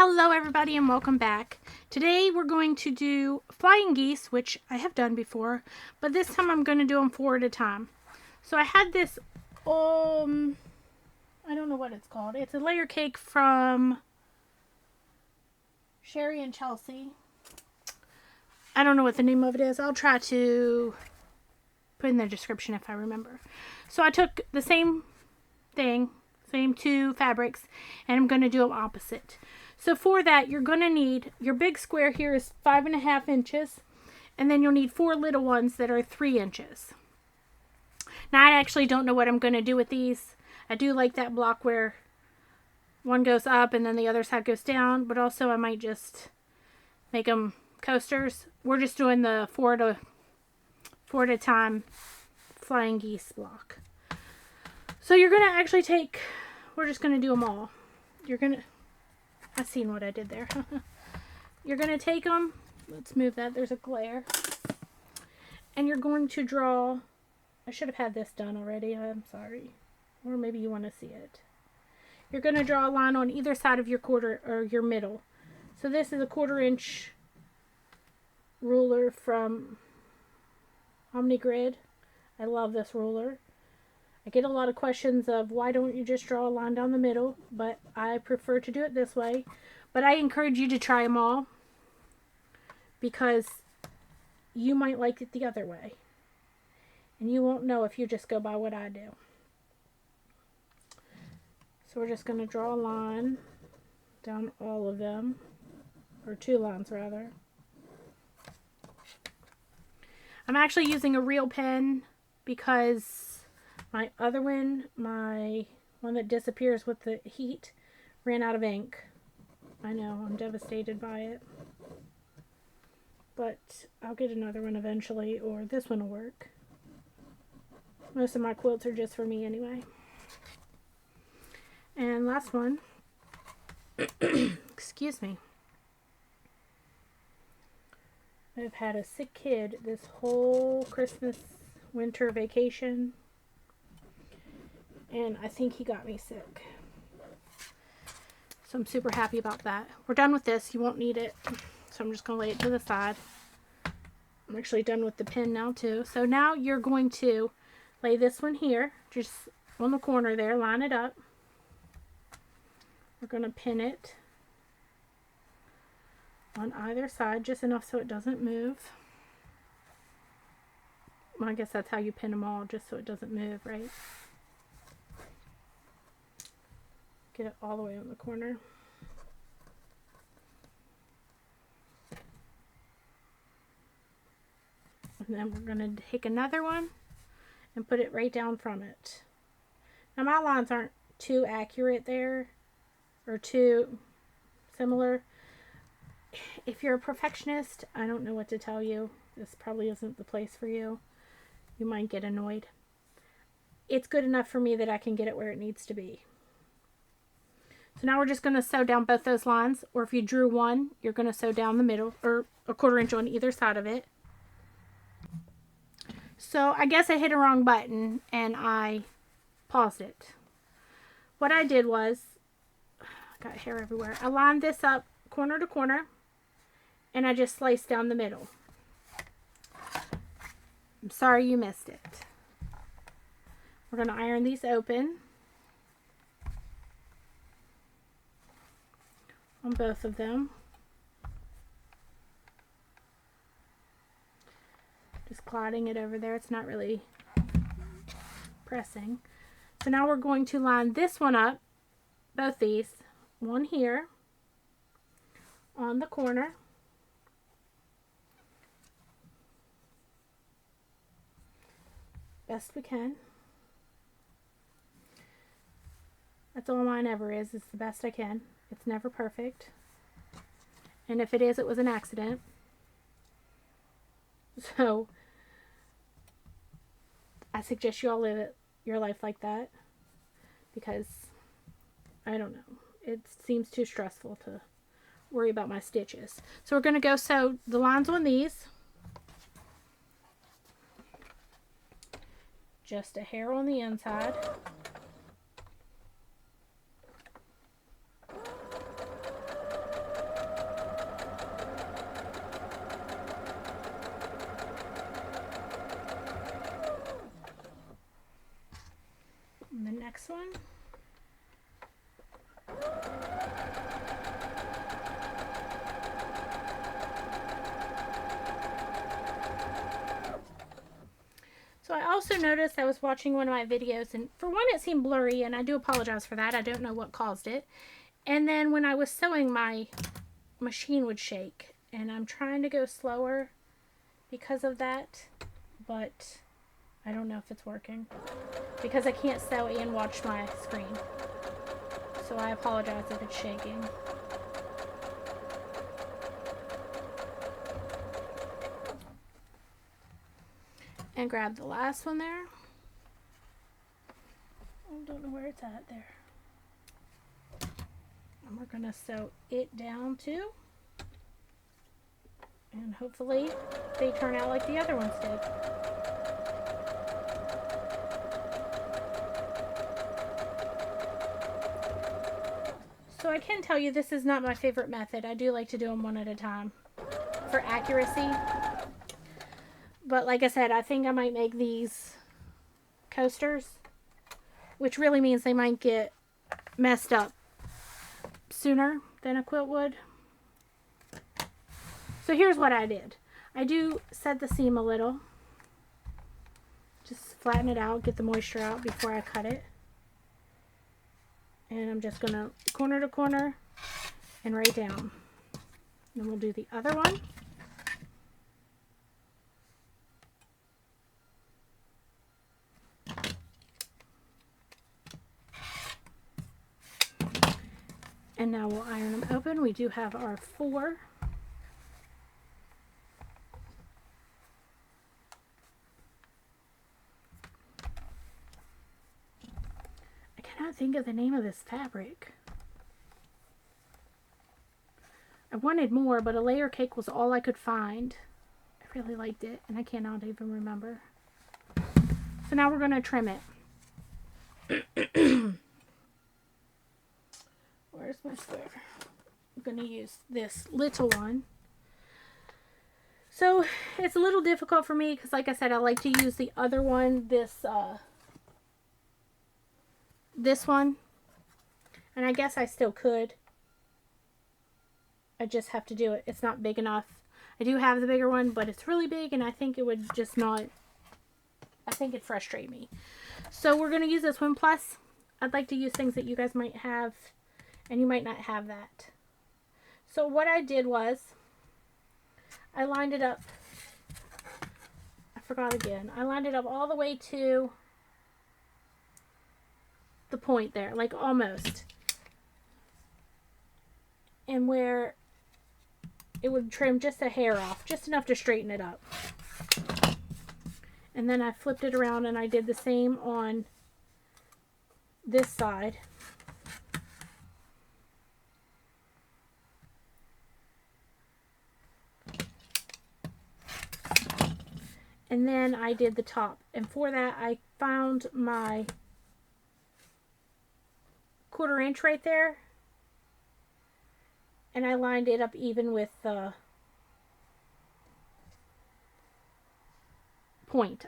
Hello everybody and welcome back. Today we're going to do flying geese, which I have done before, but this time I'm going to do them 4 at a time. So I had this, I don't know what it's called. It's a layer cake from Sherry and Chelsea. I don't know what the name of it is. I'll try to put in the description if I remember. So I took the same thing, same 2 fabrics, and I'm going to do them opposite. So for that, you're going to need, your big square here is 5.5 inches, and then you'll need 4 little ones that are 3 inches. Now, I actually don't know what I'm going to do with these. I do like that block where one goes up and then the other side goes down, but also I might just make them coasters. We're just doing the 4 at a time flying geese block. So you're going to actually take, we're just going to do them all. You're going to, I seen what I did there. You're going to take them, let's move that, there's a glare. And you're going to draw, I should have had this done already, I'm sorry. Or maybe you want to see it. You're going to draw a line on either side of your quarter, or your middle. So this is a 1/4 inch ruler from OmniGrid. I love this ruler. I get a lot of questions of why don't you just draw a line down the middle, but I prefer to do it this way. But I encourage you to try them all because you might like it the other way. And you won't know if you just go by what I do. So we're just going to draw a line down all of them, or 2 lines rather. I'm actually using a real pen because my other one, my one that disappears with the heat, ran out of ink. I know, I'm devastated by it. But I'll get another one eventually, or this one will work. Most of my quilts are just for me anyway. And last one. Excuse me. I've had a sick kid this whole Christmas, winter vacation. And I think he got me sick. So I'm super happy about that. We're done with this. You won't need it. So I'm just going to lay it to the side. I'm actually done with the pen now too. So now you're going to lay this one here. Just on the corner there. Line it up. We're going to pin it on either side. Just enough so it doesn't move. Well, I guess that's how you pin them all. Just so it doesn't move, right? Get it all the way on the corner. And then we're going to take another one and put it right down from it. Now my lines aren't too accurate there or too similar. If you're a perfectionist, I don't know what to tell you. This probably isn't the place for you. You might get annoyed. It's good enough for me that I can get it where it needs to be. So now we're just going to sew down both those lines, or if you drew one, you're going to sew down the middle, or a 1/4 inch on either side of it. So I guess I hit a wrong button and I paused it. What I did was, I got hair everywhere, I lined this up corner to corner and I just sliced down the middle. I'm sorry you missed it. We're going to iron these open on both of them. Just gliding it over there. It's not really pressing. So now we're going to line this one up, both these, one here on the corner. Best we can. That's all mine ever is. It's the best I can. It's never perfect. And if it is, it was an accident. So I suggest you all live your life like that. Because, I don't know. It seems too stressful to worry about my stitches. So we're going to go sew the lines on these. Just a hair on the inside. one. So I also noticed I was watching one of my videos, and for one it seemed blurry, and I do apologize for that. I don't know what caused it. And then when I was sewing, my machine would shake, and I'm trying to go slower because of that, but I don't know if it's working because I can't sew and watch my screen. So I apologize if it's shaking. And grab the last one there. I don't know where it's at there. And we're going to sew it down too. And hopefully they turn out like the other ones did. So I can tell you this is not my favorite method. I do like to do them one at a time for accuracy. But like I said, I think I might make these coasters, which really means they might get messed up sooner than a quilt would. So here's what I did. I do set the seam a little. Just flatten it out, get the moisture out before I cut it. And I'm just going to corner to corner and right down. Then we'll do the other one. And now we'll iron them open. We do have our 4. I cannot think of the name of this fabric. I wanted more, but a layer cake was all I could find. I really liked it, and I cannot even remember. So now we're going to trim it. Where's my square? I'm going to use this little one. So it's a little difficult for me because, like I said, I like to use the other one, this one. And I guess I still could. I just have to do it. It's not big enough. I do have the bigger one, but it's really big, and I think it would just not, I think it'd frustrate me. So we're going to use this one. Plus, I'd like to use things that you guys might have, and you might not have that. So what I did was, I lined it up, I forgot again, I lined it up all the way to the point there, like almost. And where it would trim just a hair off, just enough to straighten it up. And then I flipped it around and I did the same on this side. And then I did the top. And for that, I found my 1/4 inch right there. And I lined it up even with the point,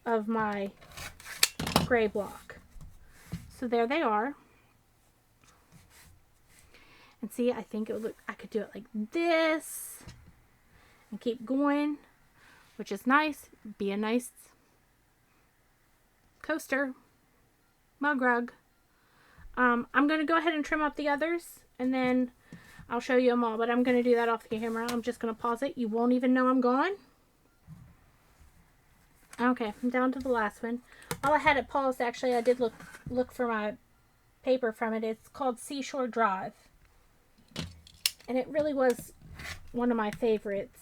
of my gray block. So there they are. And see, I think it would look, I could do it like this and keep going, which is nice. Be a nice coaster, mug rug. I'm going to go ahead and trim up the others, and then I'll show you them all, but I'm going to do that off the camera. I'm just going to pause it. You won't even know I'm gone. Okay, I'm down to the last one. While I had it paused, actually, I did look for my paper from it. It's called Seashore Drive. And it really was one of my favorites.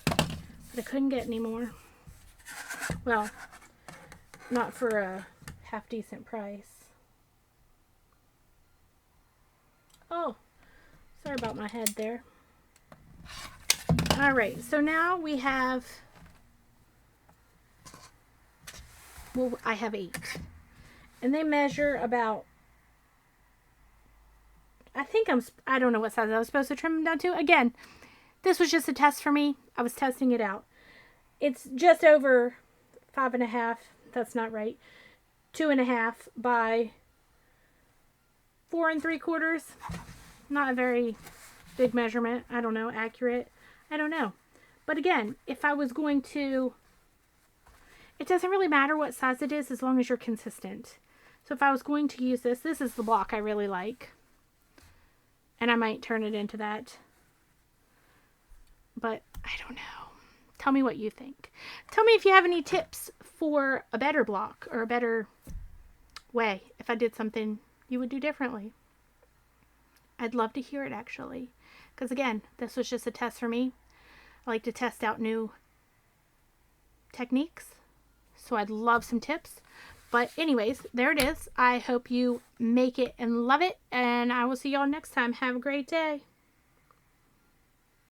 But I couldn't get any more. Well, not for a half decent price. Oh, sorry about my head there. Alright, so now we have, well, I have 8. And they measure about, I don't know what size I was supposed to trim them down to. Again, this was just a test for me. I was testing it out. It's just over 5.5. That's not right. 2.5 by 4 3/4. Not a very big measurement. I don't know, accurate. I don't know. But again, if I was going to, it doesn't really matter what size it is as long as you're consistent. So if I was going to use this is the block I really like. And I might turn it into that. But I don't know. Tell me what you think. Tell me if you have any tips for a better block or a better way. If I did something you would do differently. I'd love to hear it actually. Because again, this was just a test for me. I like to test out new techniques. So I'd love some tips. But anyways, there it is. I hope you make it and love it. And I will see y'all next time. Have a great day.